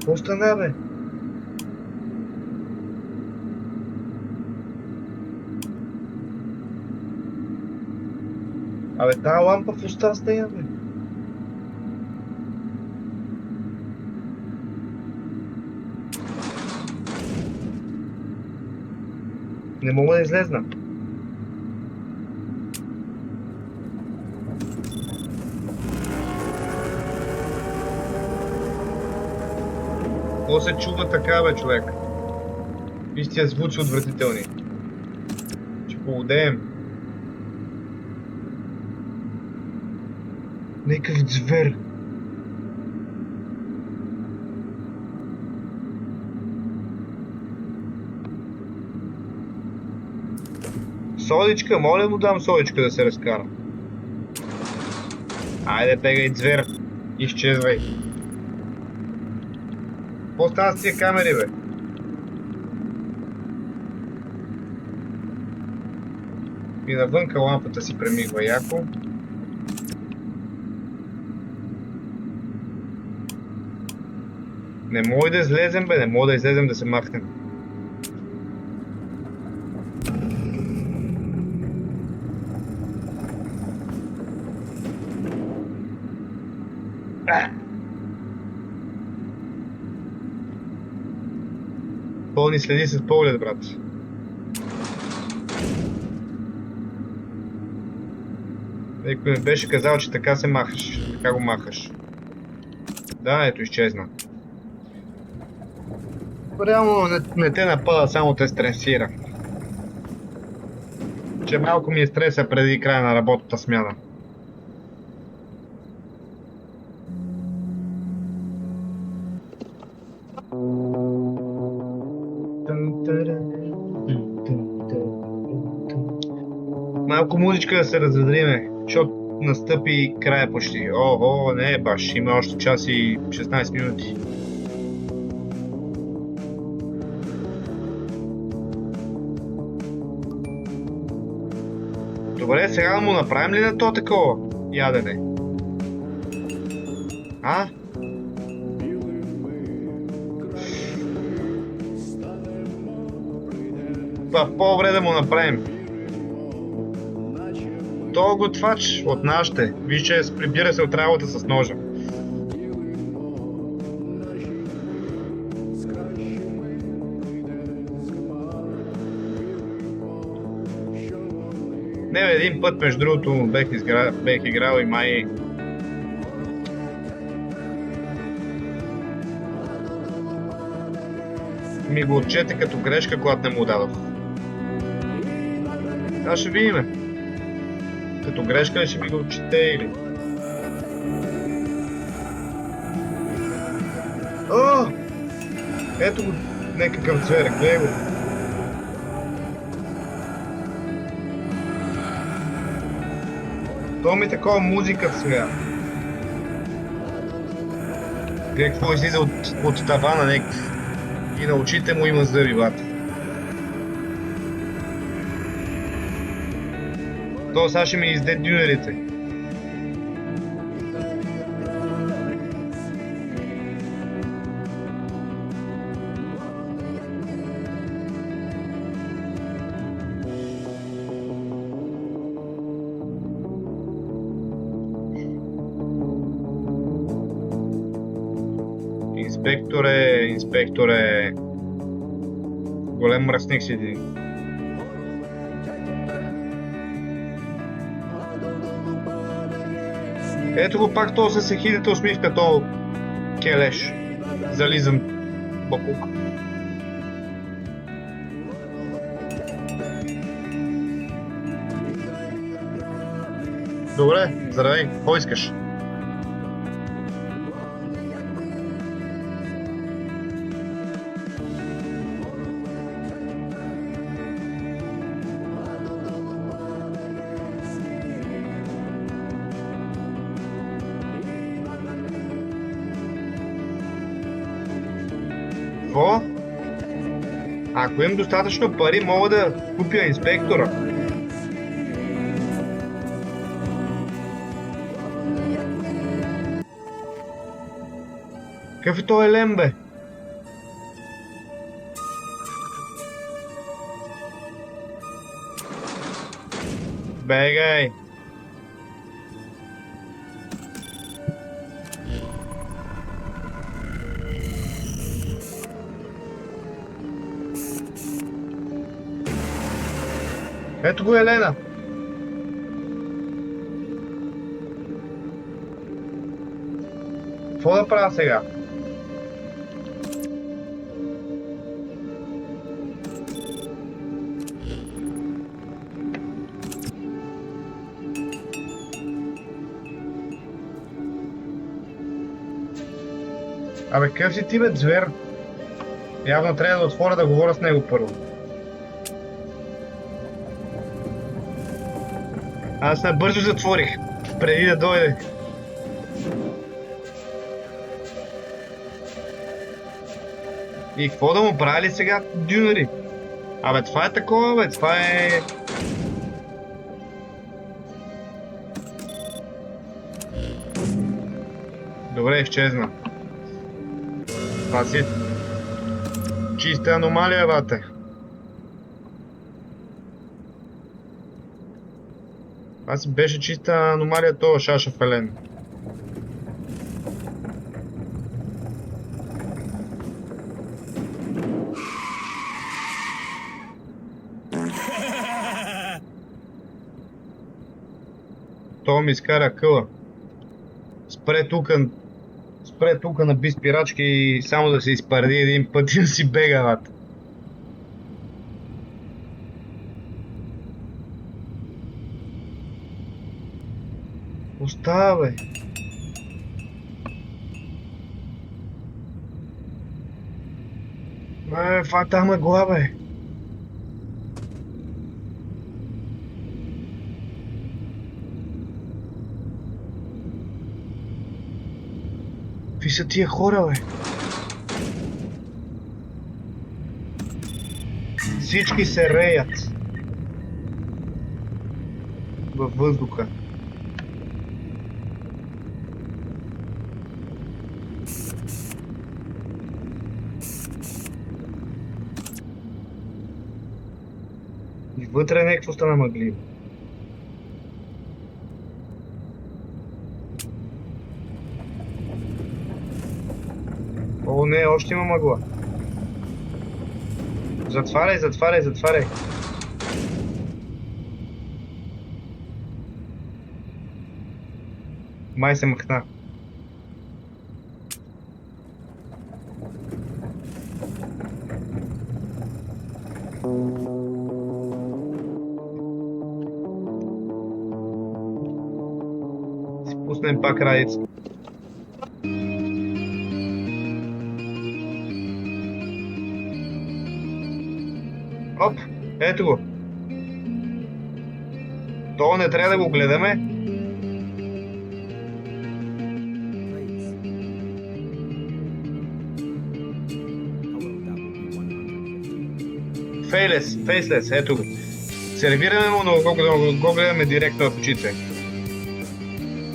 Какво стана, бе? Абе, тая лампа в уста с нея, бе. Не мога да излезна. Какво се чува така, бе, човек? Виж тия звуци отвратителни. Ще поудеем. Некъв звер. Содичка, моля му дам содичка да се разкара. Айде, бегай, звер. Изчезвай. Какво става с тия камери, бе? И навънка лампата си премигва яко. Не може да излезем, бе, не може да излезем да се махнем. Пълни следи с поглед, брат. Некой ми беше казал, че така се махаш. Така го махаш. Да, ето изчезна. Реално не те напада, само те стресира. Че малко ми е стреса преди края на работата смяна. Малко музичка да се разведриме, защото настъпи края почти. Ого, не баш, има още час и 16 минути. Добре, сега да му направим ли на то такова ядене? А? Това по-добре да му направим. То готвач от нашите. Виж, че прибира се от работа с ножа. Не бе, един път между другото бех играл и май... ми го отчете като грешка, когато не му дадох. Сега ще видиме. Като грешка ли ще ми го отчете или... О! Ето го някакъв цвер, гледай го. То ми такова музика сега. Гледай какво излиза от тавана някакъв. И на очите му има зъби, бата. То сега ще ми изде дюнерите. Инспекторе, голем мръсник си ти. Ето го пак то с ехидата усмивка, то келеш, зализан бакук. Добре, здравей, какво искаш? Какво? Ако имам достатъчно пари, мога да купя инспектора. Какъв е той елем, бе? Бегай! Ето го Елена! Какво да правя сега? Абе, къв си ти, бе, звер? Явно трябва да отворя да говоря с него първо. Аз набързо затворих, преди да дойде. И какво да му правили сега, дюнери? Абе, това е такова, бе, това е... Добре, изчезна. Това си чиста аномалия, бате. Това си беше чиста аномалия, това шаша в Елен. То ми изкара къла. Спре тука на би спирачки и само да се изпареди един път и да си бега, бате. Остава, бе. Това е там мъгла, бе. Какви са тия хора, бе? Всички се реят във въздуха. И вътре някакво стана мъгливо. О, не, още има мъгла. Затваряй, затваряй, затваряй. Май се махна. Си пуснем пак радица. Оп, ето го. Това не трябва да го гледаме. Фейслес, ето го. Сервираме му, но го гледаме директно в очите.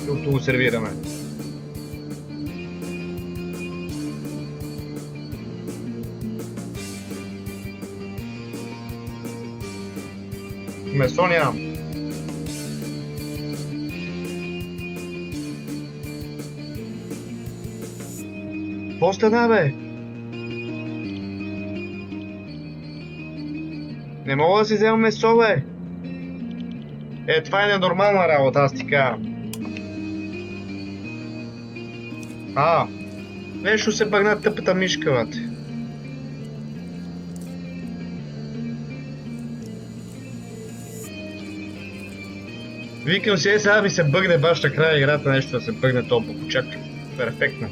Докато го сервираме. Месо нямам. Какво стана, бе? Не мога да си взема месо, бе. Това е ненормална работа, аз ти казвам. Нещо се бъгна тъпата мишка, бате. Викам си, сега ми се бъгне баш на края играта нещо да се бъгне толкова почак. Перфектно.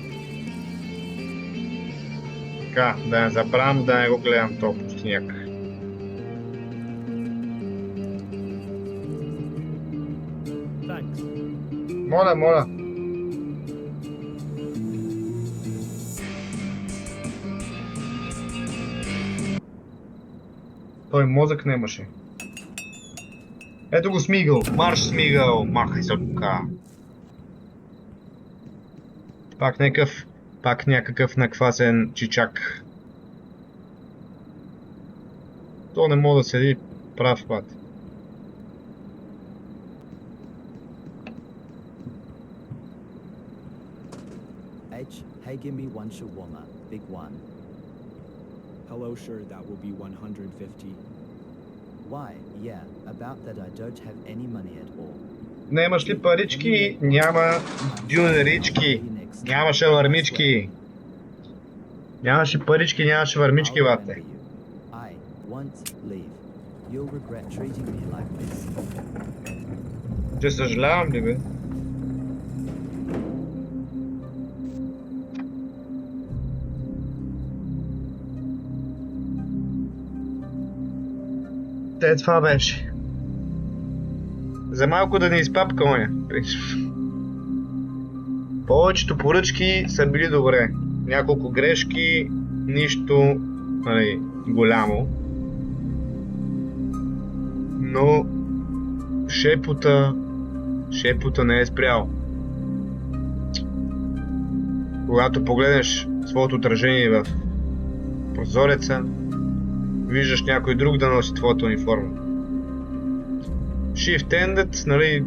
Така, да не забравям да не го гледам толкова пустиняк. Моля. Той мозък нямаше. Ето го Смигъл. Марш, Смигъл. Махай се от тука. Пак някакъв наквасен чичак. То не мога да седи прав път. H, hey, give me one shawarma, big one. Hello, sure, that will be 150. Why, yeah, about that I don't have any money at all. Нямаш ли парички? Няма дюнерички. Нямаше върмички. Нямаше парички, нямаше върмички, I'll бате. remember you. I won't leave. You'll regret treating me like this. Че съжалявам ли, бе? Те, това беше. За малко да не изпапка оня. Повечето поръчки са били добре. Няколко грешки, нищо нали, голямо. Но шепота не е спрял. Когато погледнеш своето отражение в прозореца, виждаш някой друг да носи твоята униформа. Shift-ended, нали,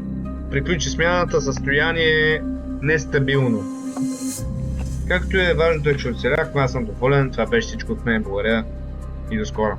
приключи смяната, състояние нестабилно. Както и е, важното е, че оцелях, аз съм доволен, това беше всичко от мен, благодаря и до скоро.